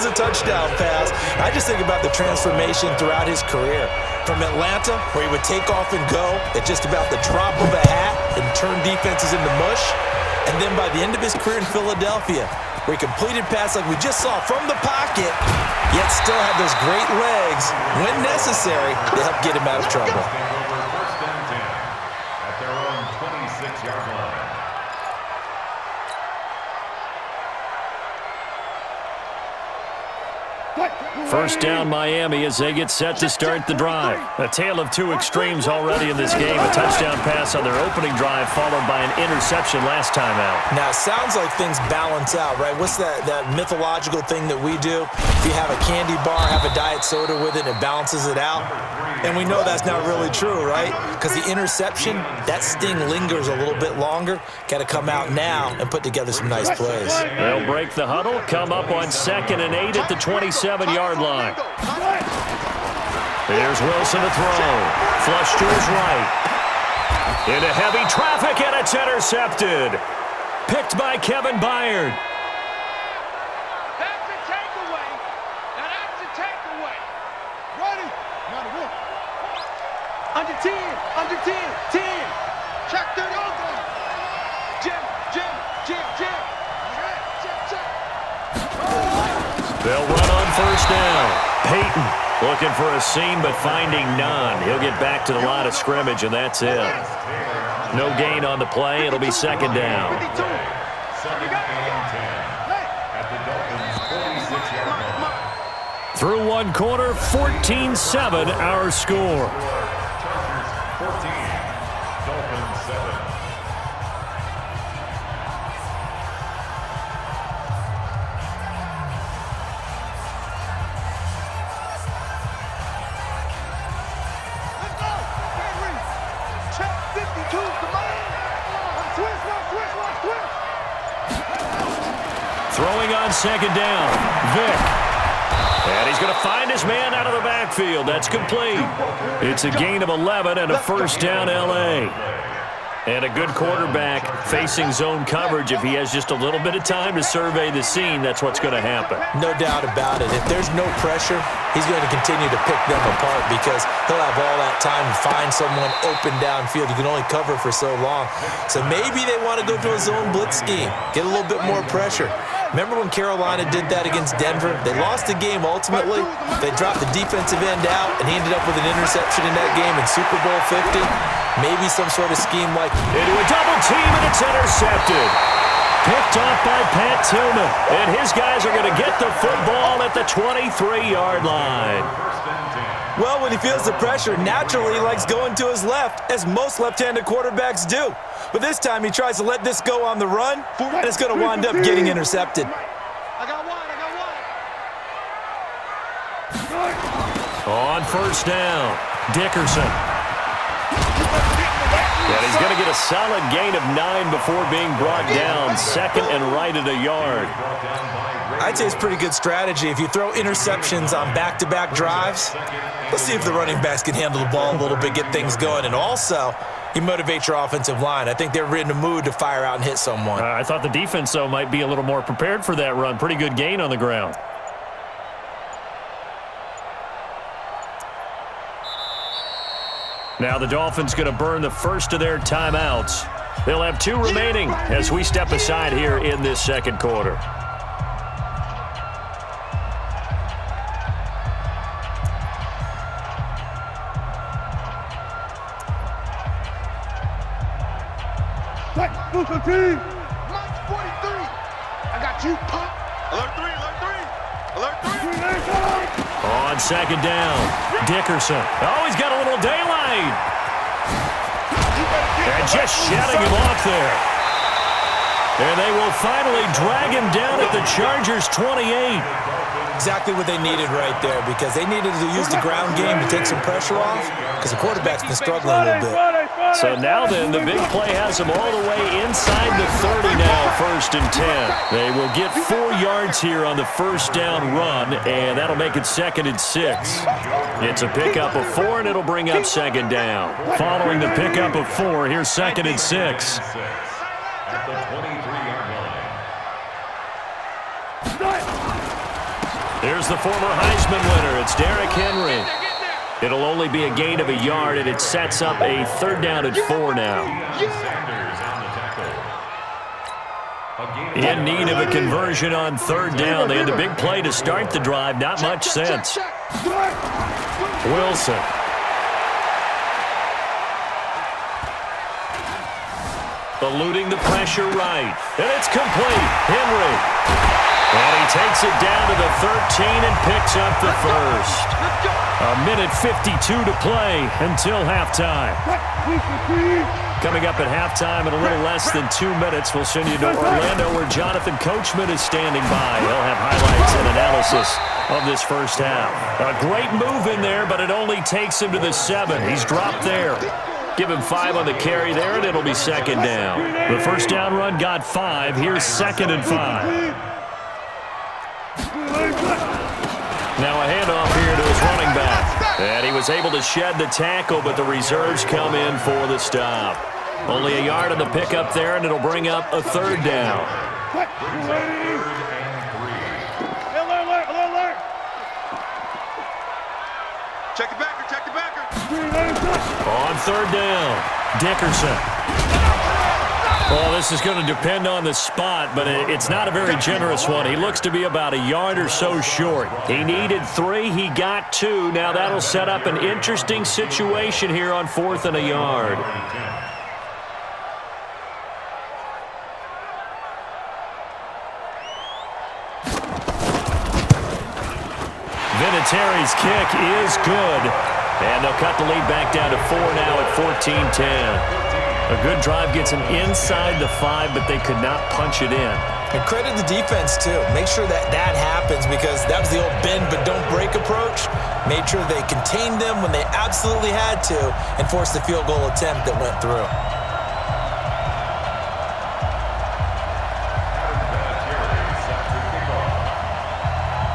a touchdown pass. I just think about the transformation throughout his career. From Atlanta, where he would take off and go at just about the drop of a hat and turn defenses into mush. And then by the end of his career in Philadelphia, where he completed passes like we just saw from the pocket, yet still had those great legs, when necessary, to help get him out of trouble. First and 10 at their own 26-yard line. First down, Miami, as they get set to start the drive. A tale of two extremes already in this game. A touchdown pass on their opening drive, followed by an interception last time out. Now, it sounds like things balance out, right? What's that mythological thing that we do? If you have a candy bar, have a diet soda with it, it balances it out. And we know that's not really true, right? Because the interception, that sting lingers a little bit longer. Got to come out now and put together some nice plays. They'll break the huddle, come up on 2nd and 8 at the 27-yard line. Here's Wilson to throw. Flush to his right. Into heavy traffic, and it's intercepted. Picked by Kevin Byard. That's a takeaway. Now that's a takeaway. Ready? Under 10, under 10, 10. Check that over. Jim. They'll run on first down. Peyton looking for a seam, but finding none. He'll get back to the line of scrimmage, and that's it. No gain on the play. It'll be 2nd down. 2nd and 10 at the Dolphins' 46-yard line. Through one quarter, 14-7 our score. Chargers 14, Dolphins 7. Throwing on 2nd down, Vick. And he's going to find his man out of the backfield. That's complete. It's a gain of 11 and a first down, L.A. And a good quarterback facing zone coverage. If he has just a little bit of time to survey the scene, that's what's going to happen. No doubt about it. If there's no pressure, he's going to continue to pick them apart because he'll have all that time to find someone open downfield. You can only cover for so long. So maybe they want to go to a zone blitz scheme, get a little bit more pressure. Remember when Carolina did that against Denver? They lost the game ultimately. They dropped the defensive end out, and he ended up with an interception in that game in Super Bowl 50. Maybe some sort of scheme like into a double team, and it's intercepted. Picked off by Pat Tillman. And his guys are going to get the football at the 23-yard line. Well, when he feels the pressure, naturally he likes going to his left, as most left-handed quarterbacks do. But this time he tries to let this go on the run, and it's going to wind up getting intercepted. I got one. On first down, Dickerson. And he's going to get a solid gain of 9 before being brought down. 2nd and right at a yard. I'd say it's pretty good strategy. If you throw interceptions on back-to-back drives, let's see if the running backs can handle the ball a little bit, get things going. And also, you motivate your offensive line. I think they're in the mood to fire out and hit someone. I thought the defense, though, might be a little more prepared for that run. Pretty good gain on the ground. Now the Dolphins going to burn the first of their timeouts. They'll have 2 remaining as we step aside here in this second quarter. Mike 43. I got you, punk. Alert 3. On 2nd down, Dickerson. Oh, he's got a little daylight. And just shutting him off there. And they will finally drag him down at the Chargers' 28. Exactly what they needed right there, because they needed to use the ground game to take some pressure off, because the quarterback's been struggling a little bit. So now then, the big play has them all the way inside the 30 now, 1st and 10. They will get 4 yards here on the first down run, and that'll make it 2nd and 6. It's a pickup of 4, and it'll bring up 2nd down. Following the pickup of 4, here's 2nd and 6. At the 23-yard line. There's the former Heisman winner. It's Derrick Henry. It'll only be a gain of a yard, and it sets up a 3rd down and 4 now. In need of a conversion on 3rd down. They had the big play to start the drive. Not much sense. Wilson. Eluding the pressure right. And it's complete. Henry. And he takes it down to the 13 and picks up the first. A minute 52 to play until halftime. Coming up at halftime in a little less than 2 minutes, we'll send you to Orlando where Jonathan Coachman is standing by. He'll have highlights and analysis of this first half. A great move in there, but it only takes him to the 7. He's dropped there. Give him 5 on the carry there, and it'll be 2nd down. The first down run got 5. Here's 2nd and 5. Now a handoff here to his running back. And he was able to shed the tackle, but the reserves come in for the stop. Only a yard on the pickup there, and it'll bring up a 3rd down. Check the backer, check the backer. On 3rd down, Dickerson. Well, this is going to depend on the spot, but it's not a very generous one. He looks to be about a yard or so short. He needed 3. He got 2. Now that'll set up an interesting situation here on 4th and a yard. Vinatieri's kick is good. And they'll cut the lead back down to 4 now at 14-10. A good drive gets them inside the 5, but they could not punch it in. And credit the defense, too. Make sure that happens because that was the old bend but don't break approach. Made sure they contained them when they absolutely had to and forced the field goal attempt that went through.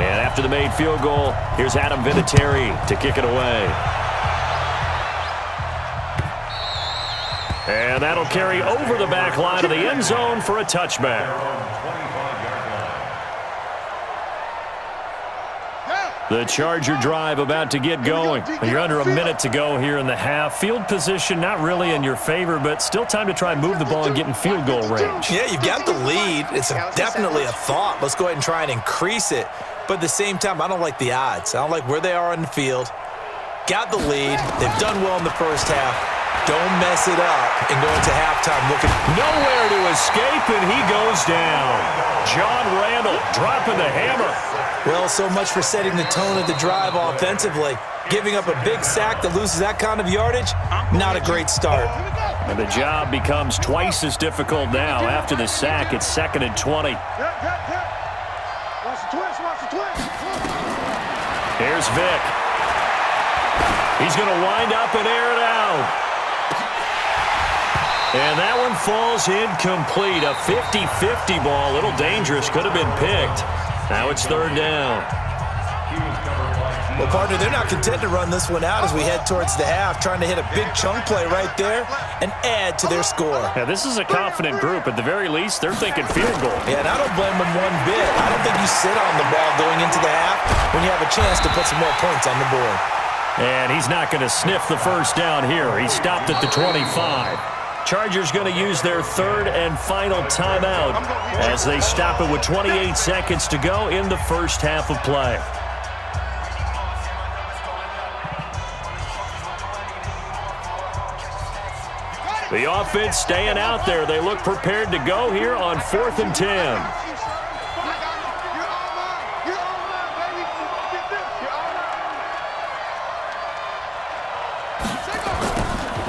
And after the made field goal, here's Adam Vinatieri to kick it away. And that'll carry over the back line of the end zone for a touchback. The Charger drive about to get going. You're under a minute to go here in the half. Field position not really in your favor, but still time to try and move the ball and get in field goal range. Yeah, you've got the lead. It's definitely a thought. Let's go ahead and try and increase it. But at the same time, I don't like the odds. I don't like where they are on the field. Got the lead. They've done well in the first half. Don't mess it up and go into halftime looking. Nowhere to escape, and he goes down. John Randall dropping the hammer. Well, so much for setting the tone of the drive offensively. Giving up a big sack that loses that kind of yardage, not a great start. And the job becomes twice as difficult now. After the sack, it's 2nd and 20. Here's Vick. He's going to wind up and air it out. And that one falls incomplete. A 50-50 ball. A little dangerous. Could have been picked. Now it's 3rd down. Well, partner, they're not content to run this one out as we head towards the half, trying to hit a big chunk play right there and add to their score. Yeah, this is a confident group. At the very least, they're thinking field goal. Yeah, and I don't blame them one bit. I don't think you sit on the ball going into the half when you have a chance to put some more points on the board. And he's not going to sniff the first down here. He stopped at the 25. Chargers going to use their 3rd and final timeout as they stop it with 28 seconds to go in the first half of play. The offense staying out there. They look prepared to go here on 4th and 10.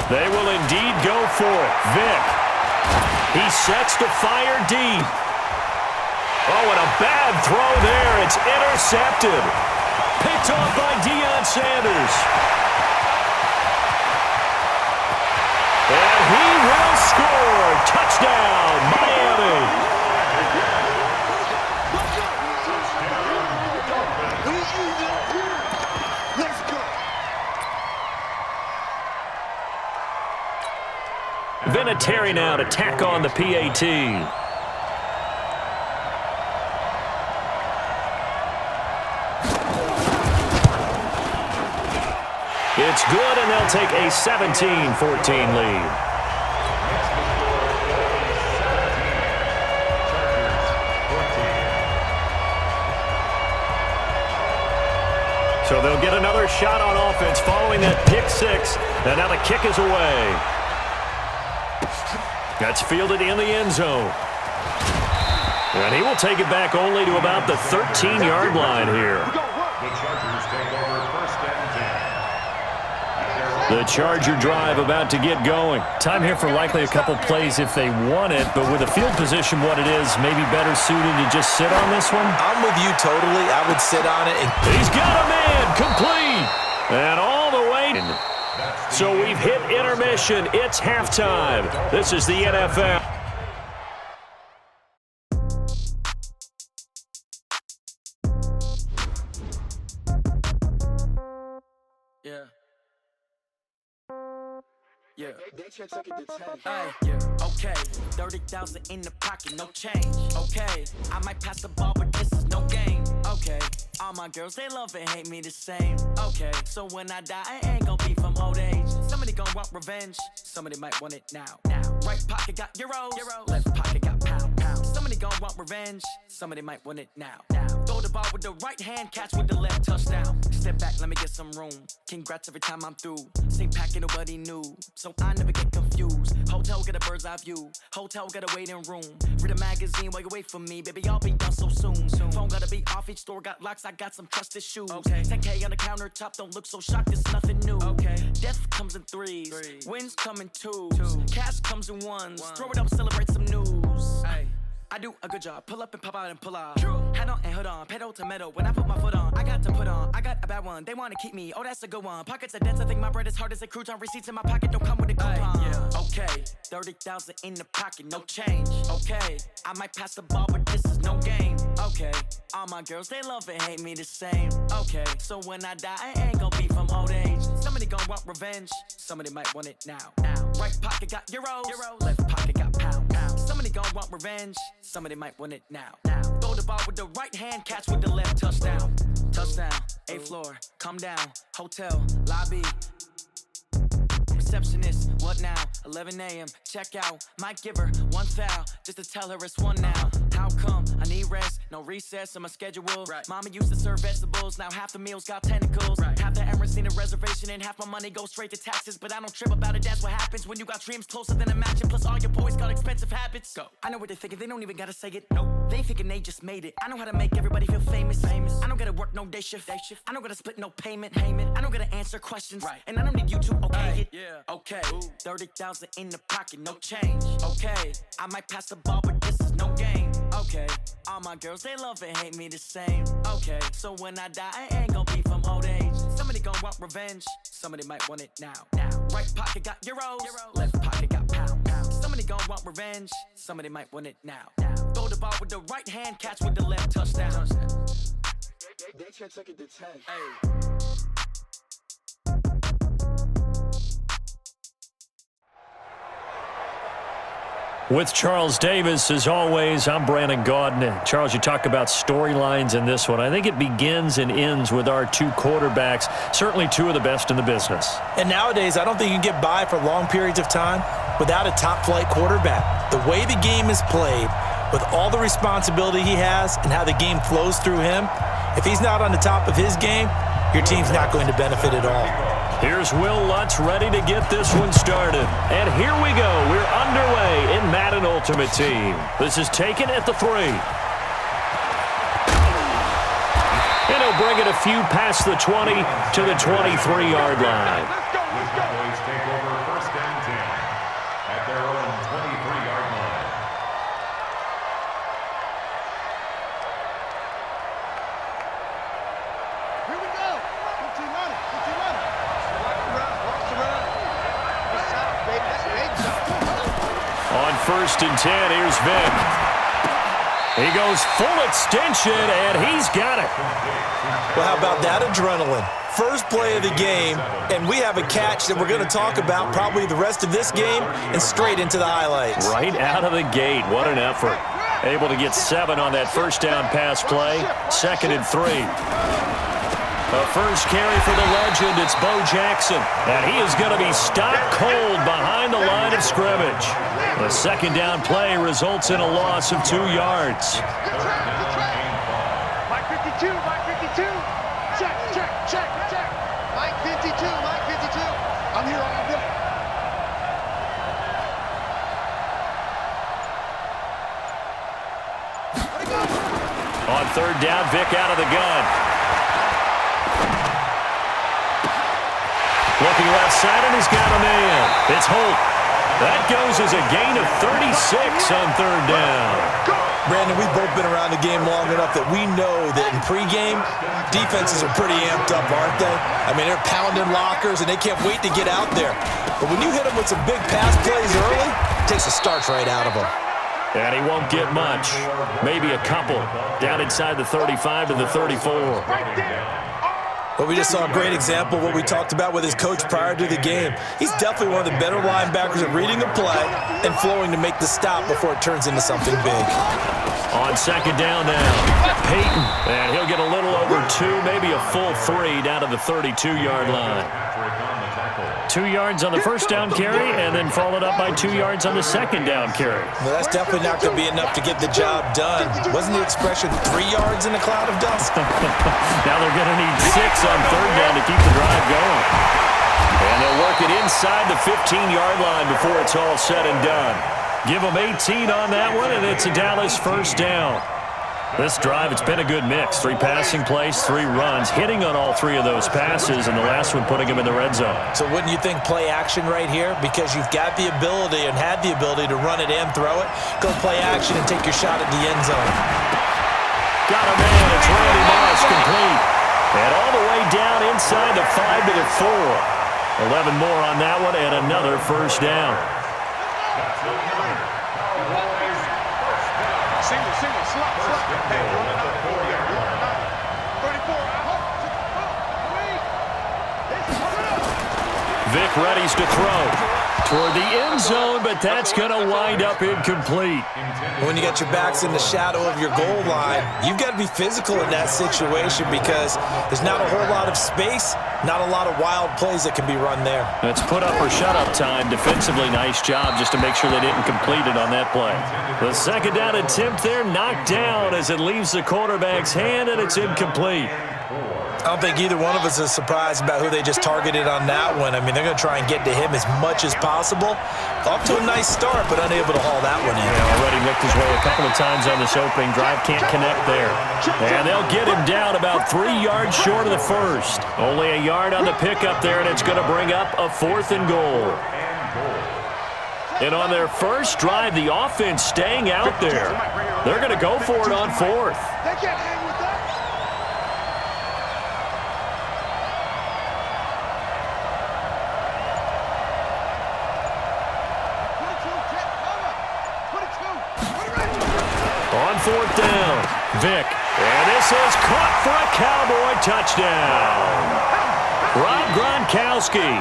They will indeed go for it. Vick. He sets to fire deep. Oh, and a bad throw there. It's intercepted. Picked off by Deion Sanders. And he will score. Touchdown, Miami. Vinatieri now to tack on the PAT. It's good, and they'll take a 17-14 lead. So they'll get another shot on offense following that pick six. And now the kick is away. That's fielded in the end zone. And he will take it back only to about the 13-yard line here. The Chargers take over first and 10. The Charger drive about to get going. Time here for likely a couple plays if they want it, but with the field position what it is, maybe better suited to just sit on this one? I'm with you totally. I would sit on it. He's got a man complete. And all the way. So we've hit intermission. It's halftime. This is the NFL. Yeah. Yeah. Hey, yeah. Okay. 30,000 in the pocket, no change. Okay. I might pass the ball, but this is no game. Okay. All my girls, they love and hate me the same. Okay. So when I die, I ain't gonna be from old age. Somebody gonna want revenge. Somebody might want it now. Right pocket got euros. Left pocket got pound. Somebody gonna want revenge. Somebody might want it now. Throw the ball with the right hand, catch with the left, touchdown. Step back, let me get some room. Congrats every time I'm through. Same packet, nobody knew. So I never get confused. Hotel get a bird's eye view. Hotel get a waiting room. Read a magazine while you wait for me. Baby, I'll be done so soon. Phone gotta be off, each store got locks. I got some trusted shoes. 10K on the countertop, don't look so shocked, it's nothing new. Death comes in threes. Wins come in twos. Cash comes in ones. Throw it up, celebrate some news. I do a good job. Pull up and pop out and pull out. Head on and hood on. Pedal to metal. When I put my foot on, I got to put on. I got a bad one. They want to keep me. Oh, that's a good one. Pockets are dense. I think my bread is hard as a crouton. Receipts in my pocket don't come with a coupon. Okay. 30,000 in the pocket. No change. Okay. I might pass the ball, but this is no game. Okay. All my girls, they love and hate me the same. Okay. So when I die, I ain't gonna be from old age. Somebody gonna want revenge. Somebody might want it now. Right pocket got euros. Left pocket got pound. Somebody gonna want revenge. Somebody might want it now. Throw the ball with the right hand, catch with the left, touchdown. Touchdown, 8th floor, come down, hotel, lobby. Receptionist, what now? 11 a.m., check out. Might give her one foul, just to tell her it's one now. How come? I need rest, no recess in my schedule. Mama used to serve vegetables, now half the meals got tentacles. Half the Emirates need a reservation and half my money goes straight to taxes. But I don't trip about it, that's what happens when you got dreams closer than a mansion. Plus all your boys got expensive habits. Go. I know what they're thinking, they don't even gotta say it. Nope. They thinking they just made it. I know how to make everybody feel famous. I don't gotta work no day shift. I don't gotta split no payment. I don't gotta answer questions. And I don't need you to okay it. Okay, 30,000 in the pocket, no change. Okay, I might pass the ball, but this is no game. Okay, all my girls, they love and hate me the same. Okay, so when I die, I ain't gonna be from old age. Somebody gonna want revenge. Somebody might want it now. Right pocket got euros. Left pocket got pound. Somebody gonna want revenge. Somebody might want it now. Throw the ball with the right hand, catch with the left, touchdown. They took it to 10. Hey. With Charles Davis, as always, I'm Brandon Gaudin. Charles, you talk about storylines in this one. I think it begins and ends with our two quarterbacks, certainly two of the best in the business. And nowadays, I don't think you can get by for long periods of time without a top-flight quarterback. The way the game is played, with all the responsibility he has and how the game flows through him, if he's not on the top of his game, your team's not going to benefit at all. Here's Will Lutz ready to get this one started. And here we go. We're underway in Madden Ultimate Team. This is taken at the 3. And he'll bring it a few past the 20 to the 23-yard line. The Cowboys take over first and 10 at their own 23-yard line. Here we go. 15 running. Watch the run. What's up, baby? That's big. On first and 10, here's Vic. He goes full extension, and he's got it. Well, how about that adrenaline? First play of the game, and we have a catch that we're going to talk about probably the rest of this game and straight into the highlights. Right out of the gate, what an effort. Able to get 7 on that first down pass play. 2nd and 3. A first carry for the legend. It's Bo Jackson. And he is going to be stopped cold behind the line of scrimmage. The second down play results in a loss of 2 yards. Mike 52, Mike 52. Check, check, check, check. Mike 52, Mike 52. I'm here all day. On third down, Vic out of the gun. Looking left side, and he's got a man. It's Holt. That goes as a gain of 36 on third down. Brandon, we've both been around the game long enough that we know that in pregame, defenses are pretty amped up, aren't they? I mean, they're pounding lockers, and they can't wait to get out there. But when you hit them with some big pass plays early, it takes the starch right out of them. And he won't get much. Maybe a couple. Down inside the 35 to the 34. But we just saw a great example of what we talked about with his coach prior to the game. He's definitely one of the better linebackers at reading a play and flowing to make the stop before it turns into something big. On second down now, Peyton. And he'll get a little over 2, maybe a full 3 down to the 32-yard line. 2 yards on the first down carry, and then followed up by 2 yards on the second down carry. Well, that's definitely not going to be enough to get the job done. Wasn't the expression 3 yards in a cloud of dust? Now they're going to need 6 on third down to keep the drive going. And they'll work it inside the 15-yard line before it's all said and done. Give them 18 on that one, and it's a Dallas first down. This drive, it's been a good mix. 3 passing plays, 3 runs, hitting on all 3 of those passes, and the last one putting him in the red zone. So wouldn't you think play action right here? Because you've got the ability and had the ability to run it and throw it. Go play action and take your shot at the end zone. Got a man. It's Randy Moss complete. And all the way down inside the 5 to the 4. 11 more on that one and another first down. Single, slot. Hey, run it out. 34. Vic readies to throw toward the end zone, but that's going to wind up incomplete. When you got your backs in the shadow of your goal line, you've got to be physical in that situation because there's not a whole lot of space, not a lot of wild plays that can be run there. It's put up or shut up time. Defensively, nice job just to make sure they didn't complete it on that play. The second down attempt there knocked down as it leaves the quarterback's hand, and it's incomplete. I don't think either one of us is surprised about who they just targeted on that one. I mean, they're going to try and get to him as much as possible. Off to a nice start, but unable to haul that one in. Yeah, already looked his way a couple of times on this opening drive. Can't connect there. And they'll get him down about 3 yards short of the first. Only a yard on the pickup there, and it's going to bring up a 4th and goal. And on their first drive, the offense staying out there. They're going to go for it on 4th. They can't hang with that. On 4th down, Vic. And this is caught for a Cowboy touchdown. Rob Gronkowski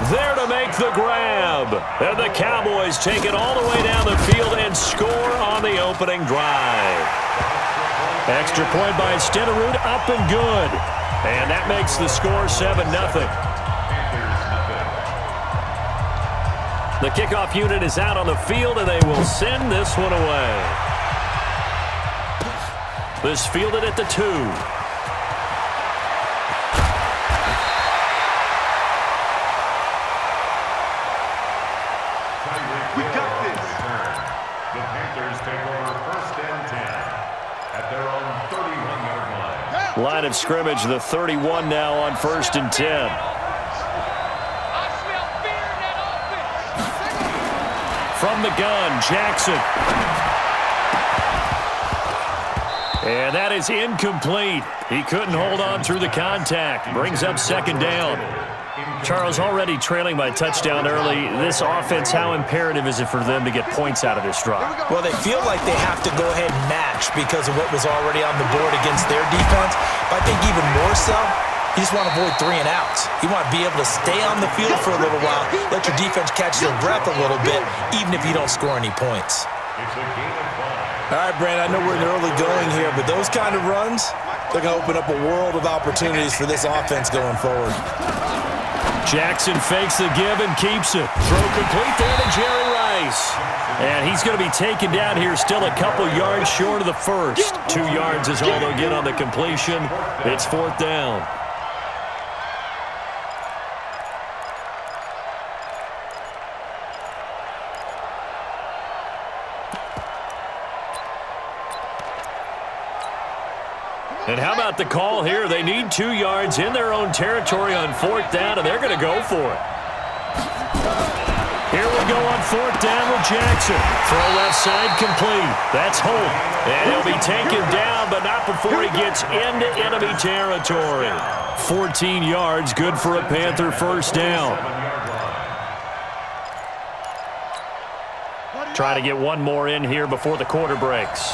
there to make the grab. And the Cowboys take it all the way down the field and score on the opening drive. Extra point by Stenerud, up and good. And that makes the score 7-0. The kickoff unit is out on the field, and they will send this one away. This fielded at the 2. We got this. The Panthers take over 1st and 10 at their own 31-yard line. Line of scrimmage, the 31 now on 1st and 10. From the gun, Jackson. And that is incomplete. He couldn't hold on through the contact. Brings up second down. Charles, already trailing by touchdown early. This offense, how imperative is it for them to get points out of this drive? Well, they feel like they have to go ahead and match because of what was already on the board against their defense. But I think even more so, you just want to avoid 3 and outs. You want to be able to stay on the field for a little while, let your defense catch their breath a little bit, even if you don't score any points. It's a game of 5. All right, Brandon, I know we're in the early going here, but those kind of runs, They're going to open up a world of opportunities for this offense going forward. Jackson fakes the give and keeps it. Throw complete there to Jerry Rice. And he's going to be taken down here still a couple yards short of the first. 2 yards is all they'll get on the completion. It's 4th down. And how about the call here? They need 2 yards in their own territory on 4th down, and they're going to go for it. Here we go on 4th down with Jackson. Throw left side complete. That's Holt. And he'll be taken down, but not before he gets into enemy territory. 14 yards, good for a Panther first down. Try to get one more in here before the quarter breaks.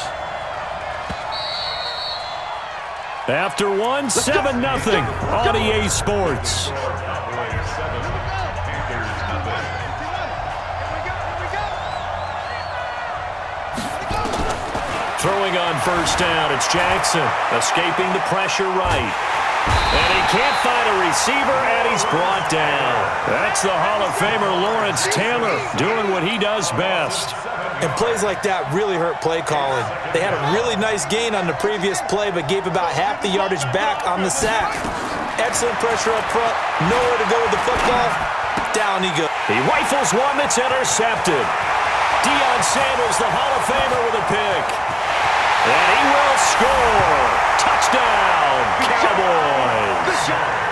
After one, 7-0 on EA Sports. Throwing on first down, it's Jackson, escaping the pressure right. And he can't find a receiver, and he's brought down. That's the Hall of Famer Lawrence Taylor doing what he does best. And plays like that really hurt play calling. They had a really nice gain on the previous play, but gave about half the yardage back on the sack. Excellent pressure up front, nowhere to go with the football. Down he goes. He rifles one that's intercepted. Deion Sanders, the Hall of Famer, with a pick. And he will score. Touchdown, Cowboys.